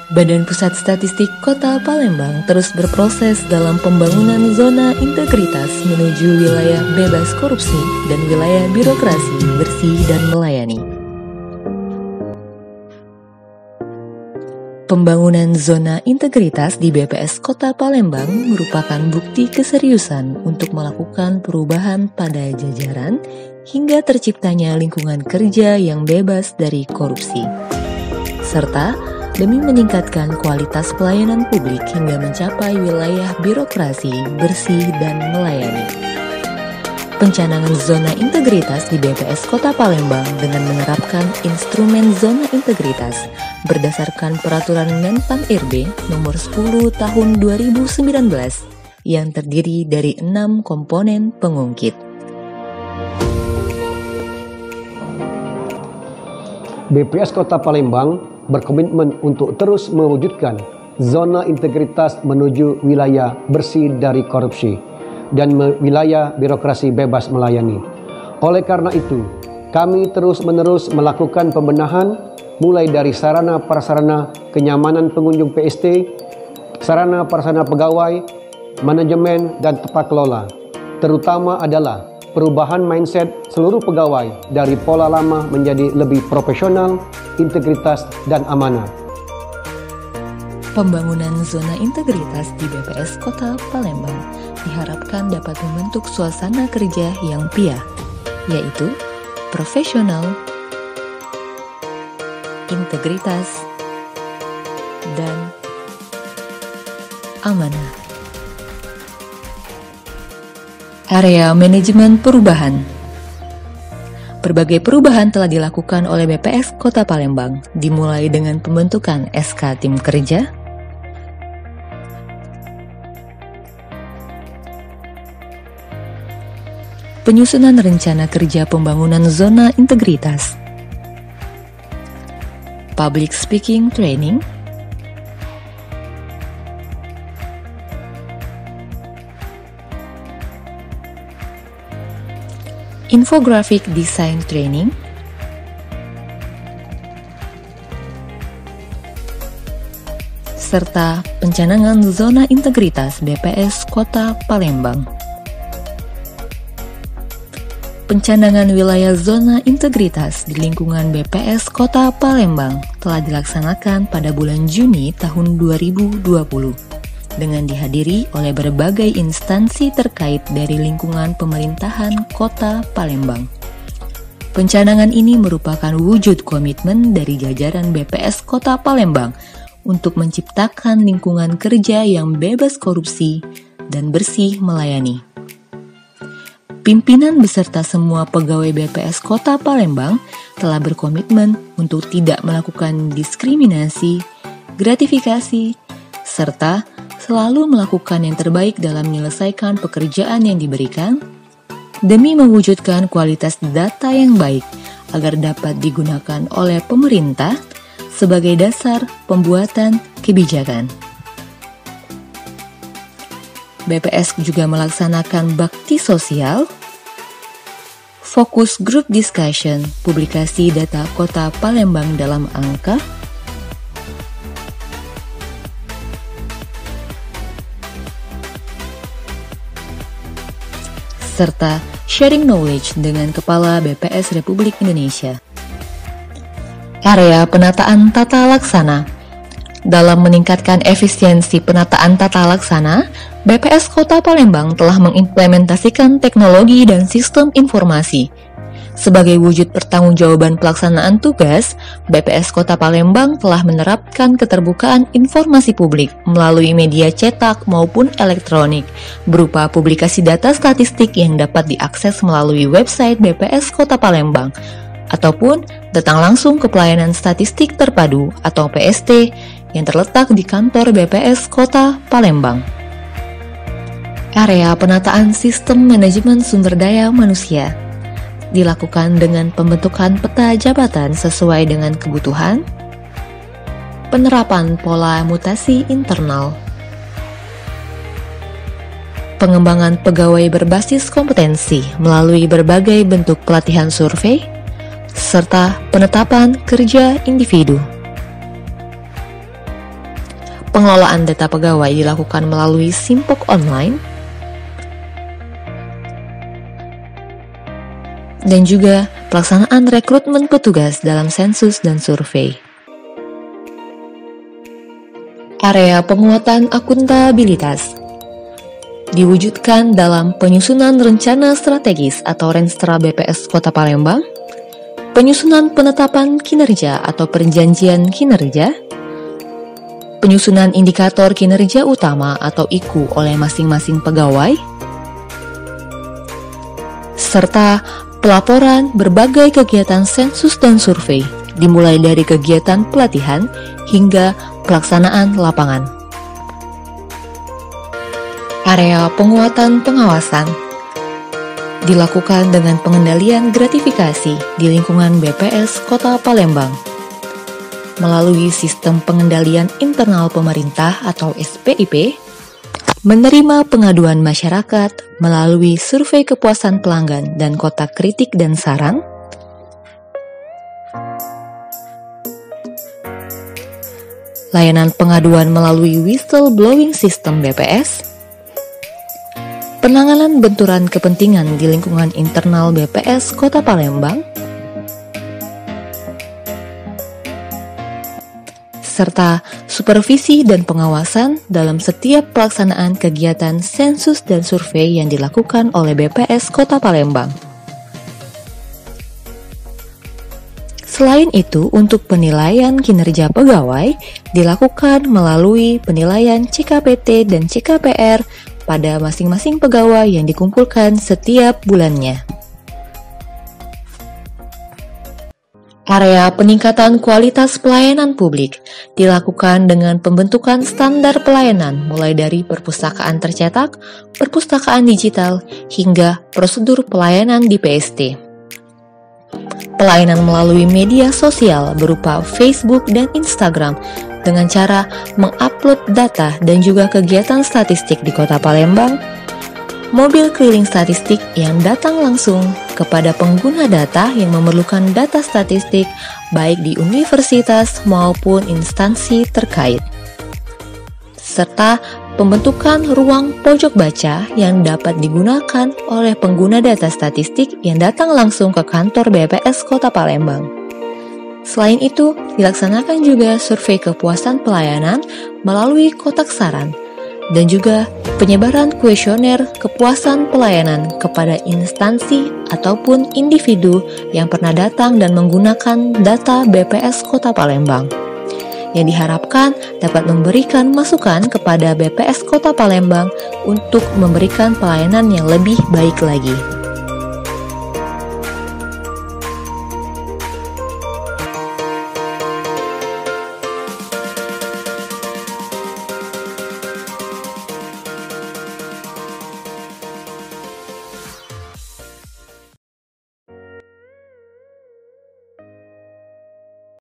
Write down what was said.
Badan Pusat Statistik Kota Palembang terus berproses dalam pembangunan zona integritas menuju wilayah bebas korupsi dan wilayah birokrasi bersih dan melayani. Pembangunan zona integritas di BPS Kota Palembang merupakan bukti keseriusan untuk melakukan perubahan pada jajaran hingga terciptanya lingkungan kerja yang bebas dari korupsi, serta demi meningkatkan kualitas pelayanan publik hingga mencapai wilayah birokrasi bersih dan melayani. Pencanangan zona integritas di BPS Kota Palembang dengan menerapkan instrumen zona integritas berdasarkan Peraturan Menpan RB Nomor 10 Tahun 2019 yang terdiri dari 6 komponen pengungkit. BPS Kota Palembang berkomitmen untuk terus mewujudkan zona integritas menuju wilayah bersih dari korupsi dan wilayah birokrasi bebas melayani. Oleh karena itu, kami terus-menerus melakukan pembenahan mulai dari sarana prasarana kenyamanan pengunjung PST, sarana prasarana pegawai, manajemen dan tata kelola. Terutama adalah perubahan mindset seluruh pegawai dari pola lama menjadi lebih profesional, integritas, dan amanah. Pembangunan zona integritas di BPS Kota Palembang diharapkan dapat membentuk suasana kerja yang piah, yaitu profesional, integritas, dan amanah. Area manajemen perubahan. Berbagai perubahan telah dilakukan oleh BPS Kota Palembang, dimulai dengan pembentukan SK Tim Kerja, penyusunan rencana kerja pembangunan zona integritas, public speaking training, infographic design training, serta pencanangan zona integritas BPS Kota Palembang. Pencanangan wilayah zona integritas di lingkungan BPS Kota Palembang telah dilaksanakan pada bulan Juni tahun 2020 dengan dihadiri oleh berbagai instansi terkait dari lingkungan pemerintahan Kota Palembang. Pencanangan ini merupakan wujud komitmen dari jajaran BPS Kota Palembang untuk menciptakan lingkungan kerja yang bebas korupsi dan bersih melayani. Pimpinan beserta semua pegawai BPS Kota Palembang telah berkomitmen untuk tidak melakukan diskriminasi, gratifikasi, serta selalu melakukan yang terbaik dalam menyelesaikan pekerjaan yang diberikan demi mewujudkan kualitas data yang baik agar dapat digunakan oleh pemerintah sebagai dasar pembuatan kebijakan. BPS juga melaksanakan bakti sosial, fokus group discussion, publikasi data Kota Palembang dalam angka, serta sharing knowledge dengan Kepala BPS Republik Indonesia. Area penataan tata laksana. Dalam meningkatkan efisiensi penataan tata laksana, BPS Kota Palembang telah mengimplementasikan teknologi dan sistem informasi. Sebagai wujud pertanggungjawaban pelaksanaan tugas, BPS Kota Palembang telah menerapkan keterbukaan informasi publik melalui media cetak maupun elektronik, berupa publikasi data statistik yang dapat diakses melalui website BPS Kota Palembang, ataupun datang langsung ke pelayanan statistik terpadu atau PST yang terletak di kantor BPS Kota Palembang. Area penataan sistem manajemen sumber daya manusia dilakukan dengan pembentukan peta jabatan sesuai dengan kebutuhan, penerapan pola mutasi internal, pengembangan pegawai berbasis kompetensi melalui berbagai bentuk pelatihan survei, serta penetapan kerja individu. pengelolaan data pegawai dilakukan melalui Simpok Online, dan juga pelaksanaan rekrutmen petugas dalam sensus dan survei. Area penguatan akuntabilitas diwujudkan dalam penyusunan rencana strategis atau Renstra BPS Kota Palembang, penyusunan penetapan kinerja atau perjanjian kinerja, penyusunan indikator kinerja utama atau IKU oleh masing-masing pegawai, serta pelaporan berbagai kegiatan sensus dan survei, dimulai dari kegiatan pelatihan hingga pelaksanaan lapangan. Area penguatan pengawasan dilakukan dengan pengendalian gratifikasi di lingkungan BPS Kota Palembang melalui sistem pengendalian internal pemerintah atau SPIP, menerima pengaduan masyarakat melalui survei kepuasan pelanggan dan kotak kritik dan saran, layanan pengaduan melalui whistleblowing system BPS, penanganan benturan kepentingan di lingkungan internal BPS Kota Palembang, serta supervisi dan pengawasan dalam setiap pelaksanaan kegiatan sensus dan survei yang dilakukan oleh BPS Kota Palembang. Selain itu, untuk penilaian kinerja pegawai dilakukan melalui penilaian CKPT dan CKPR pada masing-masing pegawai yang dikumpulkan setiap bulannya. Area peningkatan kualitas pelayanan publik dilakukan dengan pembentukan standar pelayanan mulai dari perpustakaan tercetak, perpustakaan digital, hingga prosedur pelayanan di PST. Pelayanan melalui media sosial berupa Facebook dan Instagram dengan cara mengupload data dan juga kegiatan statistik di Kota Palembang, mobil keliling statistik yang datang langsung kepada pengguna data yang memerlukan data statistik baik di universitas maupun instansi terkait, serta pembentukan ruang pojok baca yang dapat digunakan oleh pengguna data statistik yang datang langsung ke kantor BPS Kota Palembang. Selain itu, dilaksanakan juga survei kepuasan pelayanan melalui kotak saran dan juga penyebaran kuesioner kepuasan pelayanan kepada instansi ataupun individu yang pernah datang dan menggunakan data BPS Kota Palembang, yang diharapkan dapat memberikan masukan kepada BPS Kota Palembang untuk memberikan pelayanan yang lebih baik lagi.